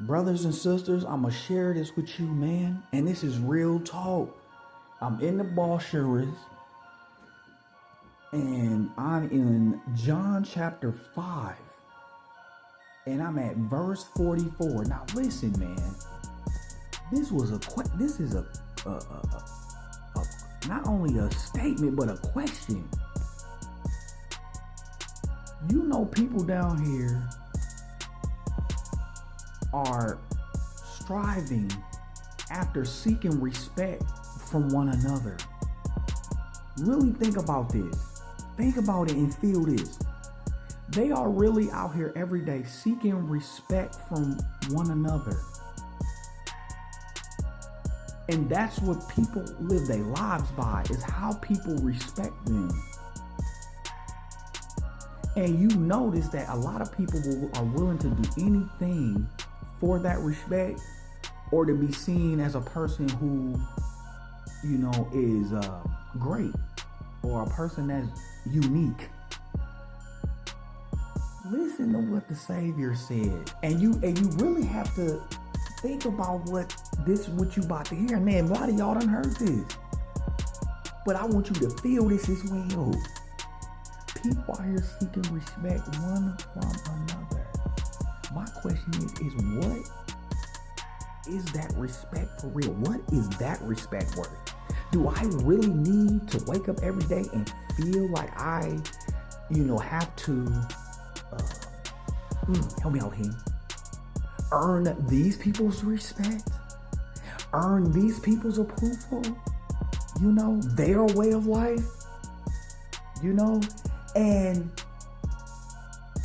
Brothers and sisters, I'm going to share this with you, man. And this is real talk. I'm in the Bosheris. And I'm in John chapter 5. And I'm at verse 44. Now listen, man. This is not only a statement, but a question. You know, people down here are striving after seeking respect from one another. Really think about this. Think about it and feel this. They are really out here every day seeking respect from one another. And that's what people live their lives by, is how people respect them. And you notice that a lot of people are willing to do anything for that respect, or to be seen as a person who, you know, is great, or a person that's unique. Listen to what the Savior said, and you really have to think about what you about to hear. Man, a lot of y'all done heard this, but I want you to feel this as well. People are here seeking respect one from another. My question is what is that respect for real? What is that respect worth? Do I really need to wake up every day and feel like I, have to, help me out here, earn these people's respect? Earn these people's approval? Their way of life? And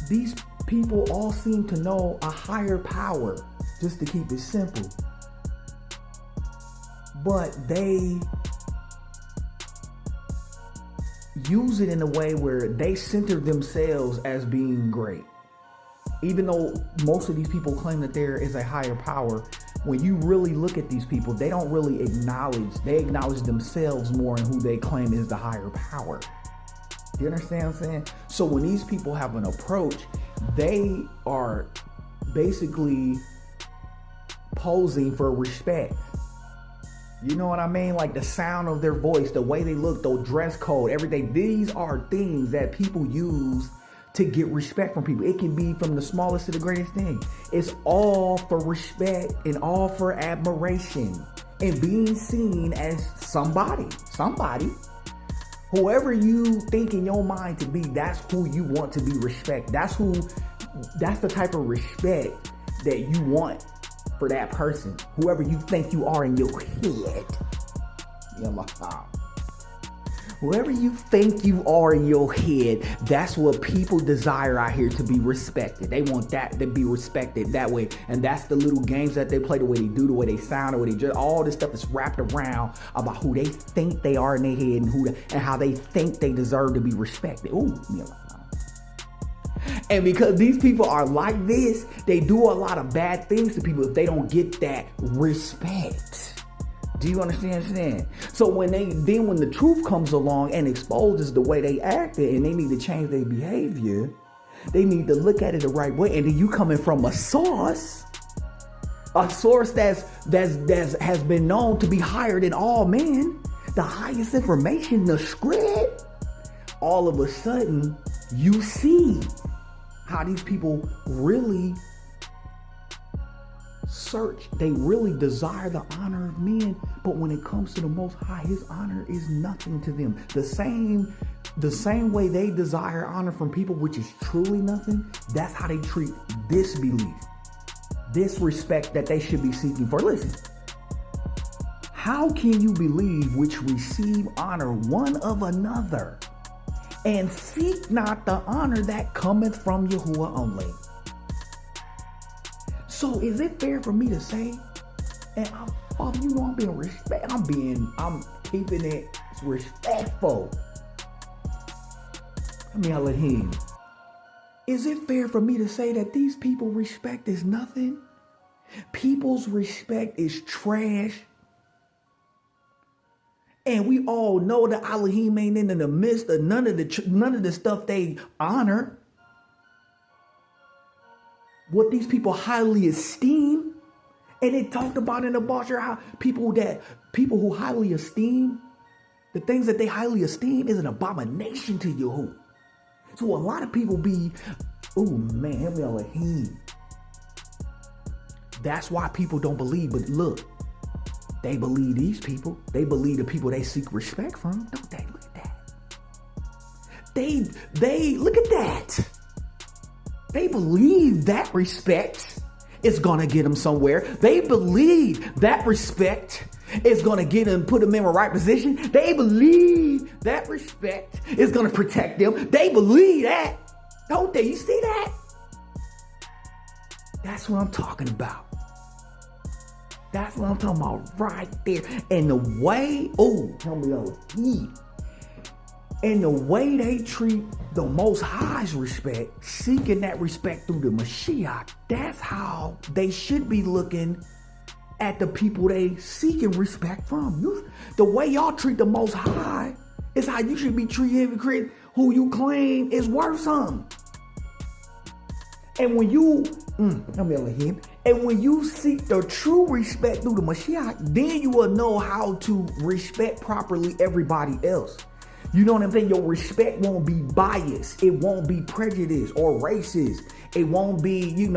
these people all seem to know a higher power, just to keep it simple. But they use it in a way where they center themselves as being great. Even though most of these people claim that there is a higher power, when you really look at these people, they don't really they acknowledge themselves more in who they claim is the higher power. You understand what I'm saying? So when these people have an approach, they are basically posing for respect. You know what I mean? Like the sound of their voice, the way they look, the dress code, everything. These are things that people use to get respect from people. It can be from the smallest to the greatest thing. It's all for respect and all for admiration and being seen as somebody. Whoever you think in your mind to be, that's who you want to be respect. That's the type of respect that you want for that person. Whoever you think you are in your head. Whoever you think you are in your head, that's what people desire out here, to be respected. They want that to be respected that way. And that's the little games that they play, the way they do, the way they sound, the way they just, all this stuff is wrapped around about who they think they are in their head and how they think they deserve to be respected. And because these people are like this, they do a lot of bad things to people if they don't get that respect. Do you understand what I'm saying? So when the truth comes along and exposes the way they acted and they need to change their behavior, they need to look at it the right way. And then you coming from a source that has been known to be higher than all men, the highest information, the script, all of a sudden you see how these people really search. They really desire the honor of men, but when it comes to the Most High, His honor is nothing to them. The same way they desire honor from people, which is truly nothing, that's how they treat this belief, this respect that they should be seeking for. Listen, how can you believe which receive honor one of another, and seek not the honor that cometh from Yahuwah only? So is it fair for me to say, and I'm being respect, I'm keeping it respectful. Elohim. Is it fair for me to say that these people respect is nothing? People's respect is trash. And we all know that Elohim ain't in the midst of none of the stuff they honor. What these people highly esteem, And it talked about in the Bashar how people who highly esteem, the things that they highly esteem is an abomination to you. So a lot of people be, oh man, help me Elohim. That's why people don't believe. But look, they believe these people. They believe the people they seek respect from. Don't they? Look at that. They look at that. They believe that respect is gonna get them somewhere. They believe that respect is gonna get them, put them in the right position. They believe that respect is gonna protect them. They believe that, don't they? You see that? That's what I'm talking about. That's what I'm talking about right there. And the way, tell me Elohim. And the way they treat the Most High's respect, seeking that respect through the Mashiach, that's how they should be looking at the people they seeking respect from. The way y'all treat the Most High is how you should be treating who you claim is worth something. And when you, and when you seek the true respect through the Mashiach, then you will know how to respect properly everybody else. You know what I'm saying? Your respect won't be biased. It won't be prejudiced or racist. It won't be,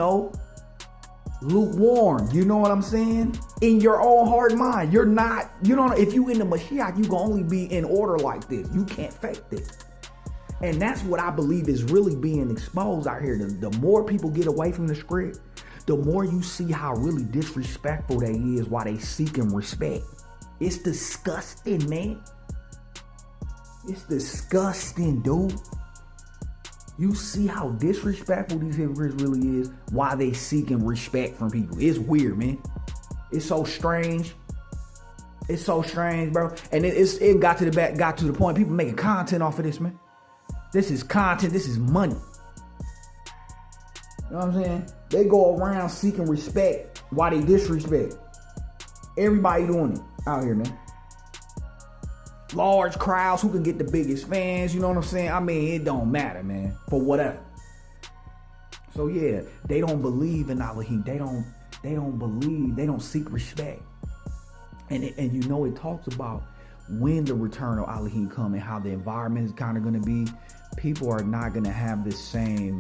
lukewarm. You know what I'm saying? In your own heart and mind. You're not, if you in the Mashiach, you can only be in order like this. You can't fake this. And that's what I believe is really being exposed out here. The more people get away from the script, the more you see how really disrespectful they is while they seeking respect. It's disgusting, man. It's disgusting, dude. You see how disrespectful these hypocrites really is while they seeking respect from people. It's weird, man. It's so strange. It's so strange, bro. And it got to the point. People making content off of this, man. This is content. This is money. You know what I'm saying? They go around seeking respect while they disrespect. Everybody doing it out here, man. Large crowds, who can get the biggest fans, you know what I'm saying? I mean, it don't matter, man, for whatever. So yeah, they don't believe in Elohim. They don't believe, they don't seek respect. And it talks about when the return of Elohim come and how the environment is kind of going to be. People are not going to have this same,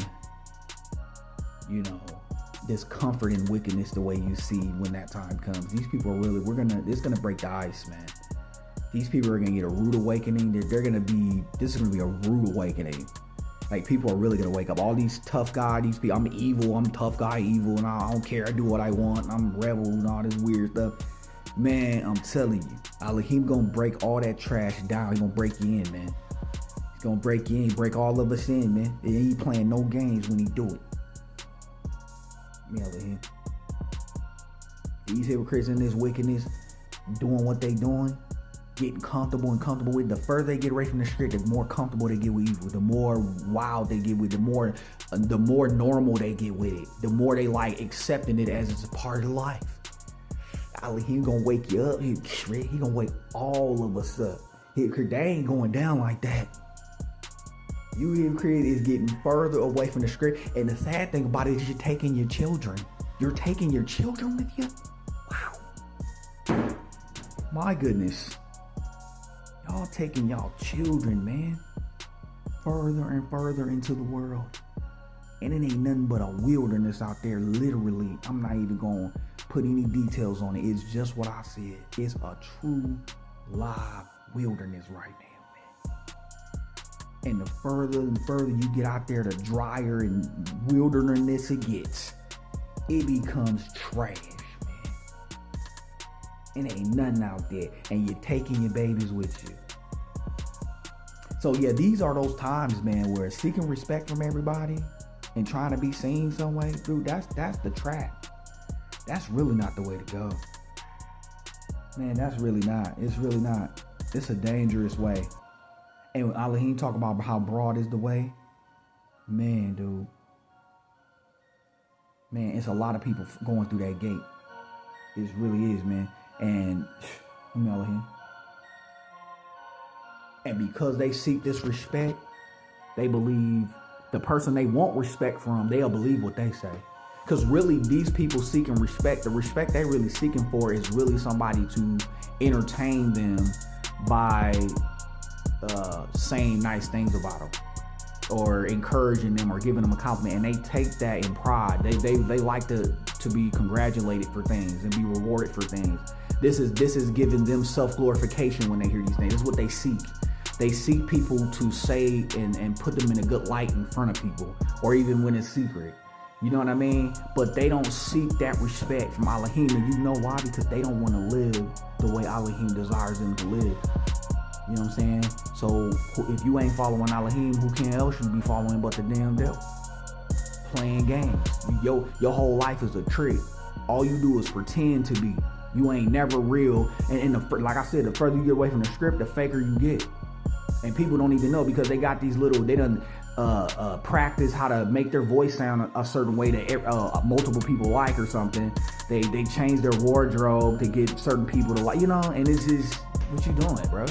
this comfort in wickedness the way you see when that time comes. These people are really, it's going to break the ice, man. These people are going to get a rude awakening. This is going to be a rude awakening. Like, people are really going to wake up. All these tough guys, these people, I'm evil, I'm tough guy evil, and I don't care, I do what I want, I'm rebel and all this weird stuff. Man, I'm telling you, Elohim going to break all that trash down. He's going to break you in, man. He's going to break you in, break all of us in, man. And he ain't playing no games when he do it. Elohim. These hypocrites in this wickedness, doing what they doing, getting comfortable with it. The further they get away from the script, the more comfortable they get with evil. The more wild they get with it, the more normal they get with it. The more they like accepting it as it's a part of life. Elohim gonna wake you up. He gonna wake all of us up. They ain't going down like that. You hypocrite is getting further away from the script. And the sad thing about it is you're taking your children. You're taking your children with you? Wow. My goodness. Y'all taking y'all children, man, further and further into the world. And it ain't nothing but a wilderness out there, literally. I'm not even going to put any details on it. It's just what I said. It's a true live wilderness right now, man. And the further and further you get out there, the drier and wilderness it gets. It becomes trash, man. And ain't nothing out there. And you're taking your babies with you. So yeah, these are those times, man, where seeking respect from everybody and trying to be seen some way, dude, that's the trap. That's really not the way to go. Man, that's really not. It's really not. It's a dangerous way. And when Elohim talk about how broad is the way, man, dude. Man, it's a lot of people going through that gate. It really is, man. And Elohim. And because they seek this respect, they believe the person they want respect from, they'll believe what they say. Because really, these people seeking respect, the respect they really seeking for is really somebody to entertain them by saying nice things about them or encouraging them or giving them a compliment, and they take that in pride. They like to be congratulated for things and be rewarded for things. This is giving them self-glorification when they hear these things. This is what they seek. They seek people to say and put them in a good light in front of people, or even when it's secret. You know what I mean? But they don't seek that respect from Elohim. And you know why? Because they don't want to live the way Elohim desires them to live. You know what I'm saying? So if you ain't following Elohim, who can else you be following but the damn devil? Playing games. Your whole life is a trick. All you do is pretend to be. You ain't never real. And like I said, the further you get away from the script, the faker you get. And people don't even know because they got these little, they done practice how to make their voice sound a certain way that multiple people like or something. They change their wardrobe to get certain people to like, you know, and it's just, what you doing, bro?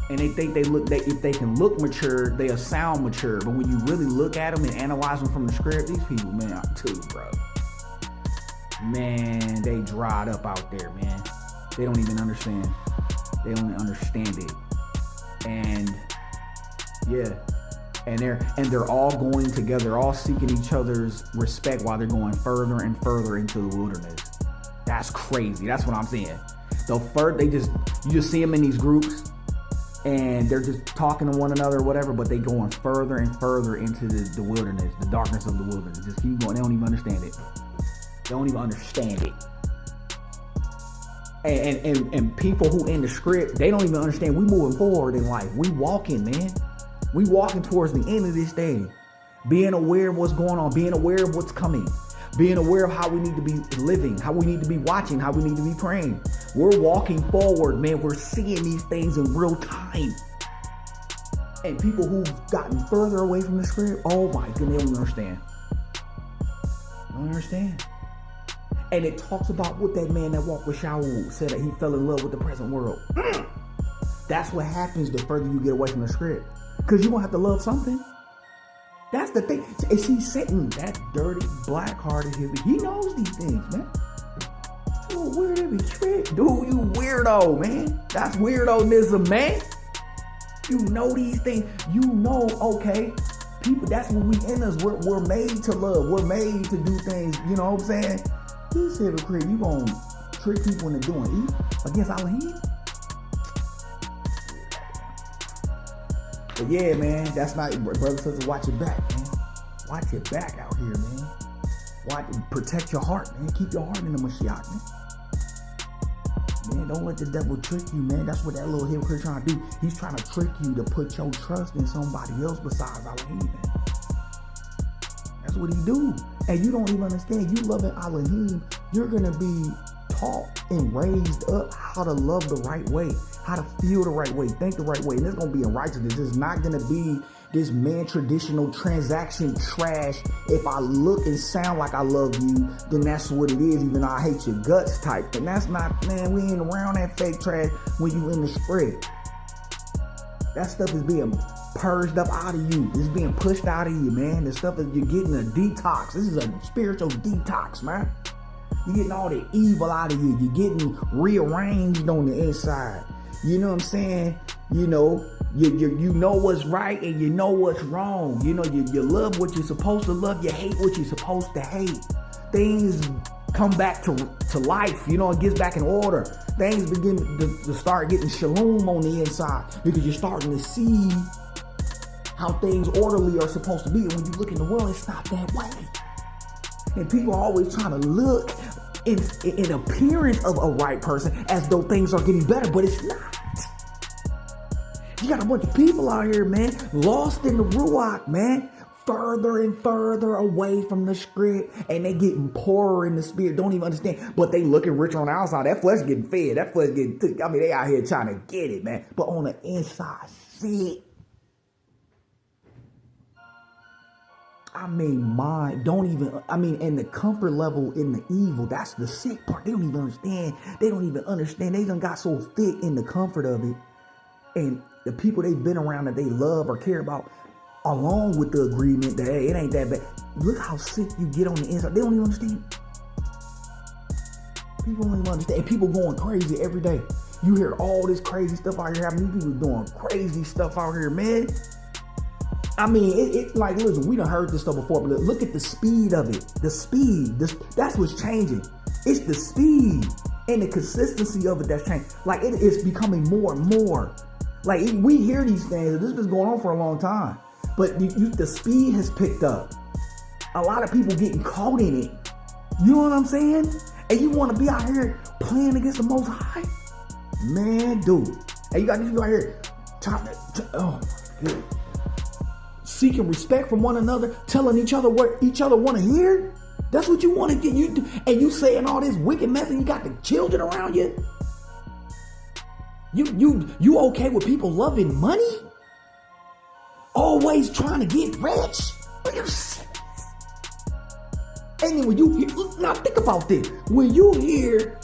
And they think if they can look mature, they'll sound mature. But when you really look at them and analyze them from the script, these people, man, I tell you, bro, man, they dried up out there, man. They don't even understand. They don't understand it. And yeah, and they're all going together, they're all seeking each other's respect while they're going further and further into the wilderness. That's crazy. That's what I'm saying. You just see them in these groups, and they're just talking to one another or whatever, but they going further and further into the wilderness, the darkness of the wilderness. Just keep going. They don't even understand it. They don't even understand it. And people who in the script, they don't even understand we moving forward in life. We walking, man. We walking towards the end of this thing. Being aware of what's going on, being aware of what's coming, being aware of how we need to be living, how we need to be watching, how we need to be praying. We're walking forward, man. We're seeing these things in real time. And people who've gotten further away from the script, oh my goodness, they don't understand. They don't understand. And it talks about what that man that walked with Shaul said, that he fell in love with the present world. That's what happens the further you get away from the script. Because you're going to have to love something. That's the thing. Is he sitting, that dirty, black-hearted hippie? He knows these things, man. Oh, weird hippie trick. Dude, you weirdo, man. That's weirdo-nism, man. You know these things. You know, okay, people, that's what we in us. We're made to love. We're made to do things, you know what I'm saying? This hypocrite, you gonna trick people into doing evil against Elohim? But yeah, man, that's not, brother and sister, watch your back, man. Watch your back out here, man. Protect your heart, man. Keep your heart in the Mashiach, man. Man, don't let the devil trick you, man. That's what that little hypocrite trying to do. He's trying to trick you to put your trust in somebody else besides Elohim, man. That's what he do. And you don't even understand. You loving Elohim, you're going to be taught and raised up how to love the right way, how to feel the right way, think the right way. And it's going to be in righteousness. It's not going to be this man traditional transaction trash. If I look and sound like I love you, then that's what it is, even though I hate your guts type. And that's not, man, we ain't around that fake trash when you in the spread. That stuff is being purged up out of you. It's being pushed out of you, man. The stuff is, you're getting a detox. This is a spiritual detox, man. You're getting all the evil out of you. You're getting rearranged on the inside. You know what I'm saying? You know, you know what's right and you know what's wrong. You know, you love what you're supposed to love. You hate what you're supposed to hate. Things come back to life. You know, it gets back in order. Things begin to start getting shalom on the inside because you're starting to see how things orderly are supposed to be. And when you look in the world, it's not that way. And people are always trying to look in appearance of a right person as though things are getting better, but it's not. You got a bunch of people out here, man, lost in the Ruach, man, further and further away from the script, and they getting poorer in the spirit, don't even understand, but they looking richer on the outside. That flesh getting fed, that flesh getting, they out here trying to get it, man, but on the inside, sick. And the comfort level in the evil, that's the sick part. They don't even understand. They done got so thick in the comfort of it. And the people they've been around that they love or care about, along with the agreement that, hey, it ain't that bad. Look how sick you get on the inside. They don't even understand. People don't even understand. And people going crazy every day. You hear all this crazy stuff out here happening. People doing crazy stuff out here, man. I mean, it like, listen, we done heard this stuff before, but look at the speed of it. The speed. That's what's changing. It's the speed and the consistency of it that's changing. Like, it is becoming more and more. Like, we hear these things. This has been going on for a long time. But the speed has picked up. A lot of people getting caught in it. You know what I'm saying? And you want to be out here playing against the Most High? Man, dude. And you got these people out here oh my God. Seeking respect from one another, telling each other what each other want to hear. That's what you want to get. And you saying all this wicked mess, and you got the children around you. You okay with people loving money? Always trying to get rich? Are you serious? And then when you hear, now think about this. When you hear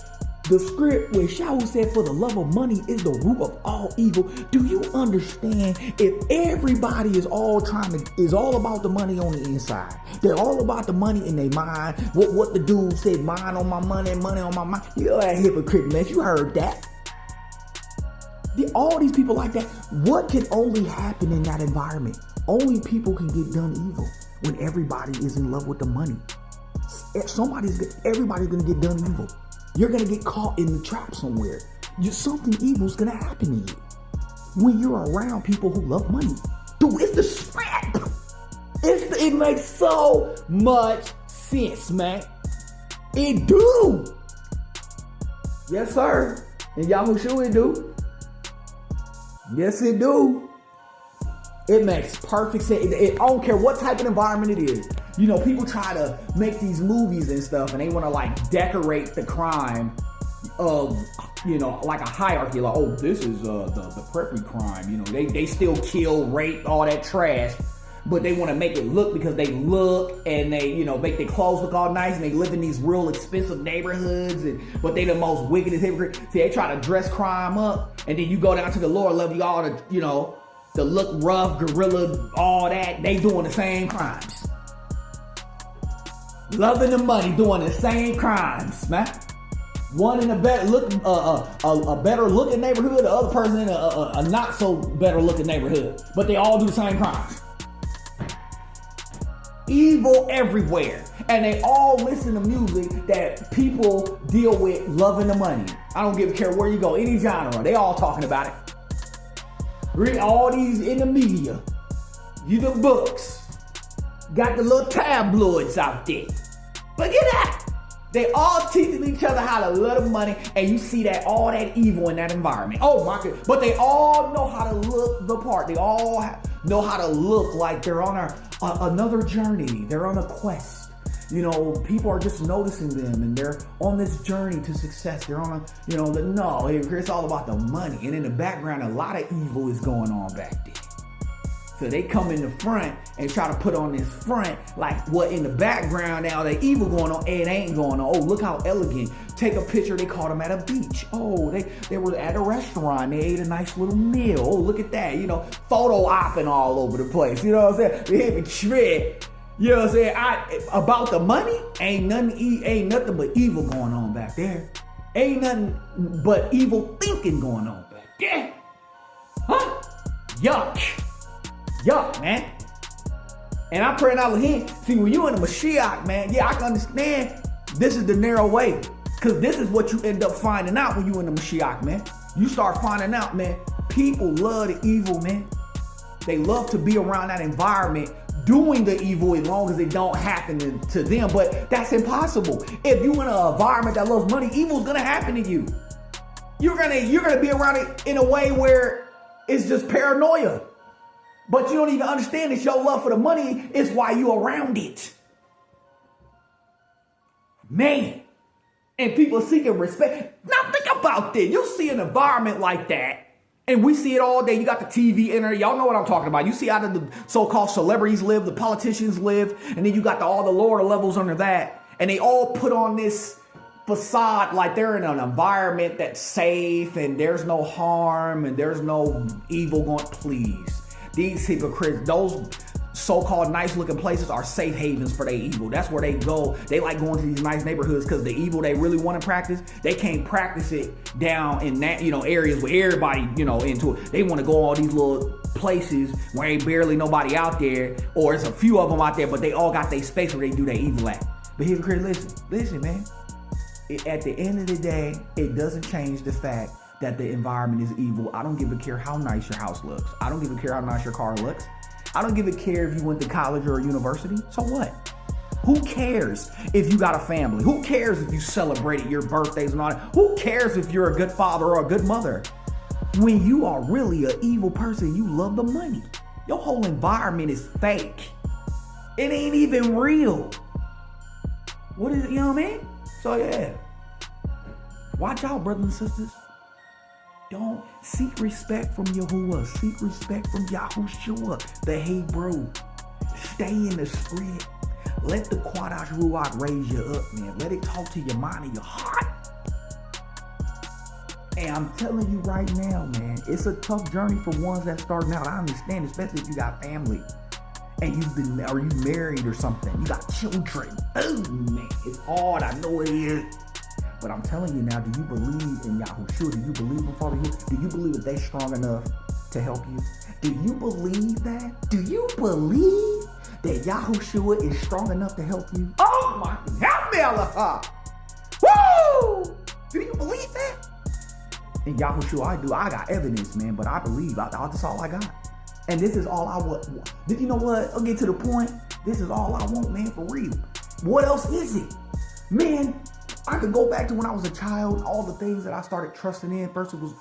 the script where Shaul said, for the love of money is the root of all evil, do you understand if everybody is all about the money on the inside? They're all about the money in their mind. What the dude said, mind on my money, money on my mind. You're a hypocrite, man. You heard that. All these people like that, what can only happen in that environment? Only people can get done evil when everybody is in love with the money. Everybody's gonna get done evil. You're gonna get caught in the trap somewhere. Something evil's gonna happen to you when you're around people who love money. Dude, it's the strap. It makes so much sense, man. It do. Yes, sir. And Yahushua do. Yes, it do. It makes perfect sense. I don't care what type of environment it is. You know, people try to make these movies and stuff, and they want to like decorate the crime of, you know, like a hierarchy. Like, oh, this is the preppy crime. You know, they still kill, rape, all that trash, but they want to make it look because they look and they, you know, make their clothes look all nice, and they live in these real expensive neighborhoods, but they the most wickedest hypocrite. See, they try to dress crime up, and then you go down to the lower level, y'all to, you know, the look rough, gorilla, all that. They doing the same crimes. Loving the money, doing the same crimes, man. One in a better looking neighborhood, the other person in a not so better looking neighborhood, but they all do the same crimes. Evil everywhere, and they all listen to music that people deal with loving the money. I don't give a care where you go, any genre, they all talking about it. Read all these in the media, the books. Got the little tabloids out there. Look at that. They all teaching each other how to love the money, and you see that all that evil in that environment. Oh my God. But they all know how to look the part. They all know how to look like they're on another journey. They're on a quest. You know, people are just noticing them, and they're on this journey to success. They're on it's all about the money. And in the background, a lot of evil is going on back there. So they come in the front and try to put on this front like what in the background now, the evil going on, it ain't going on. Oh, look how elegant. Take a picture, they caught them at a beach. Oh, they were at a restaurant, they ate a nice little meal. Oh, look at that, you know, photo opping all over the place. You know what I'm saying? We hit the trick. You know what I'm saying? About the money, ain't nothing but evil going on back there. Ain't nothing but evil thinking going on back there. Huh? Yuck, man. And I pray out with him. See, when you in the Mashiach, man, yeah, I can understand this is the narrow way. Because this is what you end up finding out when you in the Mashiach, man. You start finding out, man, people love the evil, man. They love to be around that environment doing the evil as long as it don't happen to them. But that's impossible. If you in an environment that loves money, evil's going to happen to you. You're gonna be around it in a way where it's just paranoia. But you don't even understand that your love for the money is why you around it. Man. And people seeking respect. Now think about this. You see an environment like that, and we see it all day. You got the TV in there. Y'all know what I'm talking about. You see how the so-called celebrities live, the politicians live, and then you got all the lower levels under that. And they all put on this facade like they're in an environment that's safe, and there's no harm, and there's no evil going. Please. These hypocrites, so-called nice looking places are safe havens for their evil. That's where they go. They like going to these nice neighborhoods because the evil they really want to practice, they can't practice it down in that, areas where everybody, into it. They want to go all these little places where ain't barely nobody out there, or it's a few of them out there, but they all got their space where they do their evil act. But hypocrite, listen, man. At the end of the day, it doesn't change the fact that the environment is evil. I don't give a care how nice your house looks. I don't give a care how nice your car looks. I don't give a care if you went to college or a university. So what? Who cares if you got a family? Who cares if you celebrated your birthdays and all that? Who cares if you're a good father or a good mother? When you are really an evil person, you love the money. Your whole environment is fake. It ain't even real. What is it, you know what I mean? So yeah. Watch out, brothers and sisters. Don't seek respect from Yahuwah. Seek respect from Yahushua, the Hebrew. Stay in the spirit. Let the Quadash Ruach raise you up, man. Let it talk to your mind and your heart. And I'm telling you right now, man, it's a tough journey for ones that starting out. I understand, especially if you got family and you married or something. You got children. Oh, man, it's hard. I know it is. But I'm telling you now, do you believe in Yahushua? Do you believe in Father? Do you believe that they're strong enough to help you? Do you believe that? Do you believe that Yahushua is strong enough to help you? Oh my, help me, Allah! Woo! Do you believe that? In Yahushua, I do. I got evidence, man, but I believe. That's all I got. And this is all I want. Did you know what? I'll get to the point. This is all I want, man, for real. What else is it? Man, I could go back to when I was a child, all the things that I started trusting in. First it was,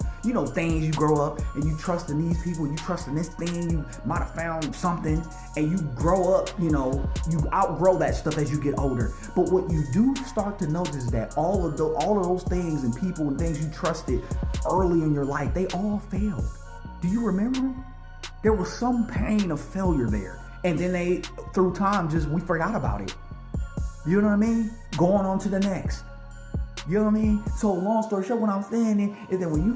things you grow up and you trust in these people, you trust in this thing, you might have found something, and you grow up, you outgrow that stuff as you get older. But what you do start to notice is that all of those things and people and things you trusted early in your life, they all failed. Do you remember? There was some pain of failure there. And then through time, we forgot about it. You know what I mean? Going on to the next. You know what I mean? So long story short, what I'm saying is that when you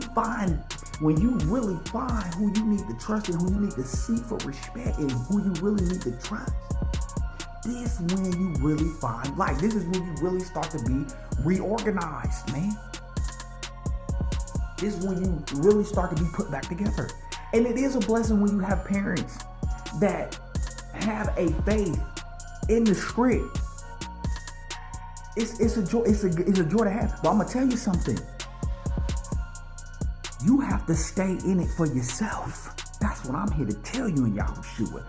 really find who you need to trust and who you need to seek for respect and who you really need to trust, this is when you really find life. This is when you really start to be reorganized, man. This is when you really start to be put back together. And it is a blessing when you have parents that have a faith in the script. It's a joy. It's a joy to have. But I'm gonna tell you something. You have to stay in it for yourself. That's what I'm here to tell you in Yahushua,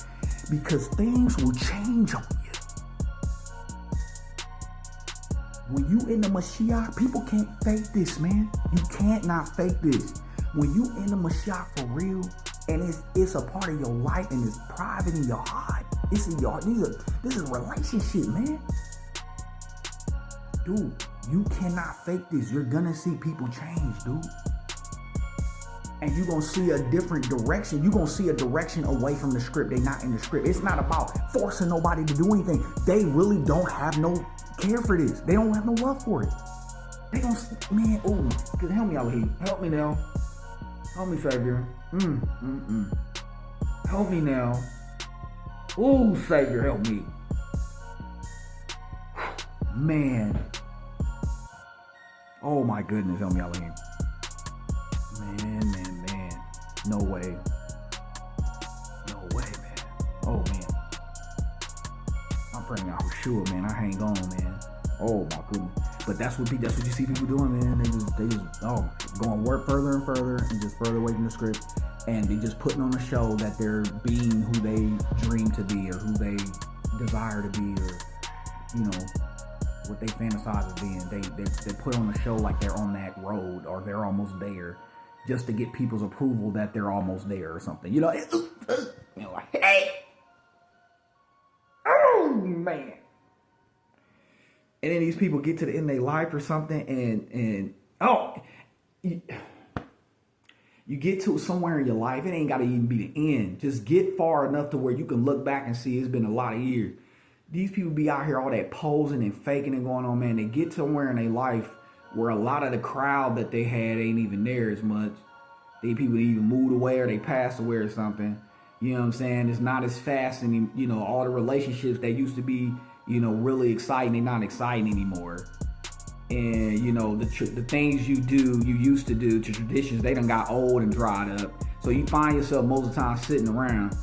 because things will change on you. When you in the Mashiach, people can't fake this, man. You can't not fake this. When you in the Mashiach for real, and it's a part of your life and it's private in your heart. It's in your heart. This is a relationship, man. Dude, you cannot fake this. You're gonna see people change, dude. And you're gonna see a different direction. You're gonna see a direction away from the script. They're not in the script. It's not about forcing nobody to do anything. They really don't have no care for this. They don't have no love for it. They don't, man, oh, help me out here. Help me now. Help me, Savior. Help me now. Oh, Savior, help me. Man. Oh my goodness, help me out here. Man. No way. No way, man. Oh man. I'm praying out for sure, man. I hang on, man. Oh my goodness. But that's what you see people doing, man. They just going work further and further and just further away from the script. And they just putting on a show that they're being who they dream to be or who they desire to be, or what they fantasize of being. They put on a show like they're on that road or they're almost there, just to get people's approval that they're almost there or something. Hey, oh man. And then these people get to the end of their life or something, and you get to somewhere in your life. It ain't got to even be the end. Just get far enough to where you can look back and see it's been a lot of years. These people be out here all that posing and faking and going on, man. They get somewhere in their life where a lot of the crowd that they had ain't even there as much. People even moved away or they passed away or something. You know what I'm saying? It's not as fast, and all the relationships that used to be, really exciting, they're not exciting anymore. And the things you used to do, to traditions, they done got old and dried up. So you find yourself most of the time sitting around.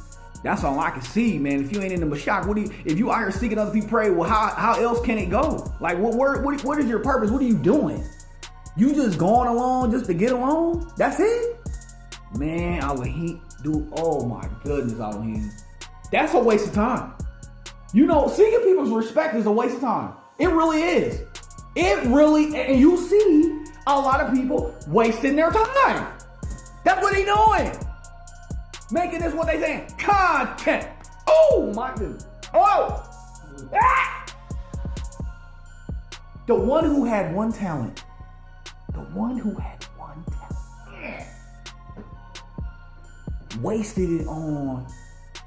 That's all I can see, man. If you ain't in the Mashiach, if you out here seeking other people pray, well, how else can it go? Like, what is your purpose? What are you doing? You just going along just to get along? That's it? Man, Elohim, dude, oh my goodness, Elohim. That's a waste of time. Seeking people's respect is a waste of time. It really is. And you see a lot of people wasting their time. That's what they doing. Making this, what they saying, content. Oh my goodness. Oh. Ah! The one who had one talent. Wasted it on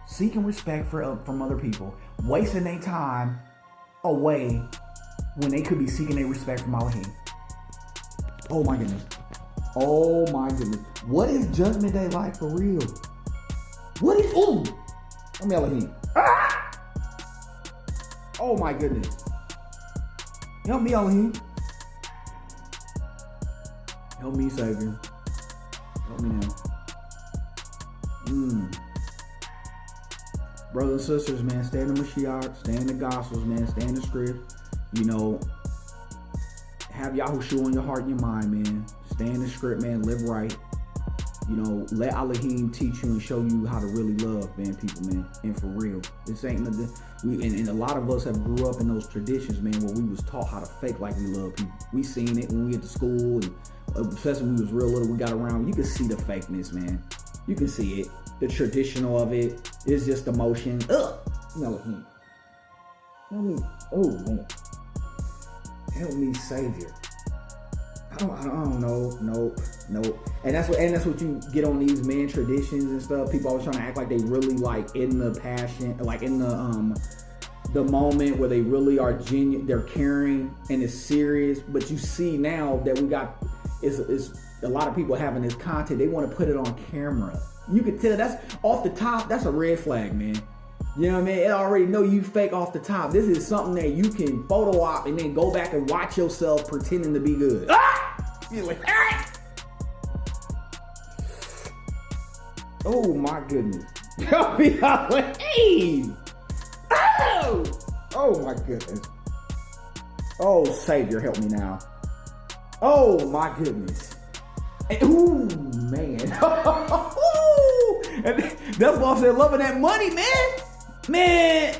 seeking respect from other people. Wasting their time away when they could be seeking their respect from Elohim. Oh my goodness. Oh my goodness. What is Judgment Day like for real? What is, let me Elohim. Ah! Oh my goodness. Help me, Elohim. Help me, Savior. Help me now. Brothers and sisters, man, stay in the Mashiach, stay in the Gospels, man, stay in the script. Have Yahushua in your heart and your mind, man. Stay in the script, man. Live right. Let Elohim teach you and show you how to really love, man, people, man. And for real. This ain't nothing. And a lot of us have grew up in those traditions, man, where we was taught how to fake like we love people. We seen it when we went to school, and especially when we was real little, we got around. You can see the fakeness, man. You can see it. The traditional of it is just emotion. Elohim. Help me. Oh, man. Help me, Savior. I don't know. Nope. And that's what you get on these man traditions and stuff. People always trying to act like they really like in the passion, like in the moment where they really are genuine, they're caring and it's serious. But you see now that we got is a lot of people having this content. They want to put it on camera. You can tell that's off the top. That's a red flag, man. You know what I mean? It already know you fake off the top. This is something that you can photo op and then go back and watch yourself pretending to be good. You're like, ah! Oh my goodness. Help me out. Hey! Oh my goodness. Oh, Savior, help me now. Oh my goodness. Ooh, man. And that's why I said loving that money, man.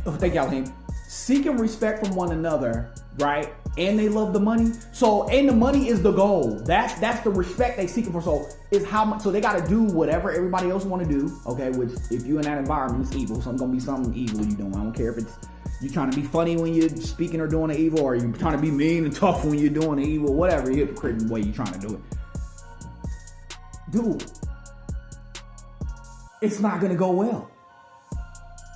Oh, thank y'all, Elohim. Seeking respect from one another, right? And they love the money. So, and the money is the goal. That's the respect they seeking for. So, is how much. So they got to do whatever everybody else want to do. Okay, which if you in that environment, it's evil. So it's gonna be something evil you doing. I don't care if it's you trying to be funny when you're speaking or doing the evil, or you trying to be mean and tough when you're doing the evil. Whatever, you're hypocrite way you're trying to do it. Dude, it's not gonna go well.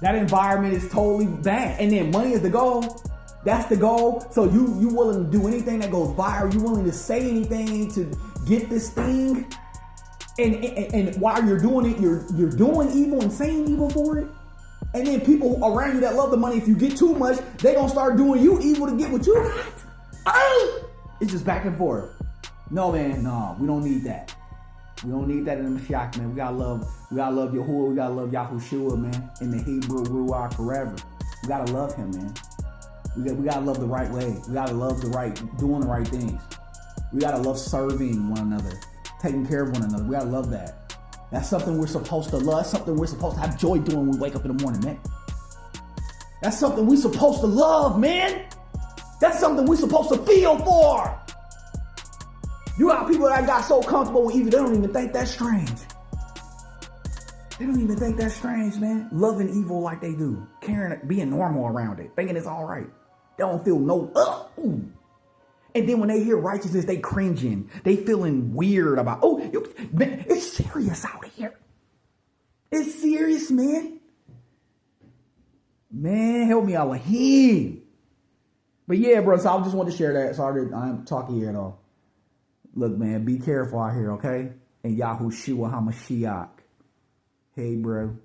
That environment is totally bad. And then money is the goal. That's the goal. So you willing to do anything that goes viral. You willing to say anything to get this thing. And while you're doing it, you're doing evil and saying evil for it. And then people around you that love the money, if you get too much, they gonna start doing you evil to get what you got. Oh! It's just back and forth. No, man, no, we don't need that. We don't need that in the Mashiach, man. We gotta love Yahuwah. We gotta love Yahushua, man. In the Hebrew Ruach forever. We gotta love him, man. We gotta love the right way. We gotta love doing the right things. We gotta love serving one another, taking care of one another. We gotta love that. That's something we're supposed to love. That's something we're supposed to have joy doing when we wake up in the morning, man. That's something we're supposed to love, man. That's something we're supposed to feel for. You got people that got so comfortable with evil, they don't even think that's strange. They don't even think that's strange, man. Loving evil like they do. Caring, being normal around it. Thinking it's all right. They don't feel no, ooh. And then when they hear righteousness, they cringing. They feeling weird about, man, it's serious out here. It's serious, man. Man, help me, Elohim. But yeah, bro, so I just wanted to share that. Sorry that I'm talking here at all. Look, man, be careful out here, okay? and Yahushua HaMashiach. Hey, bro.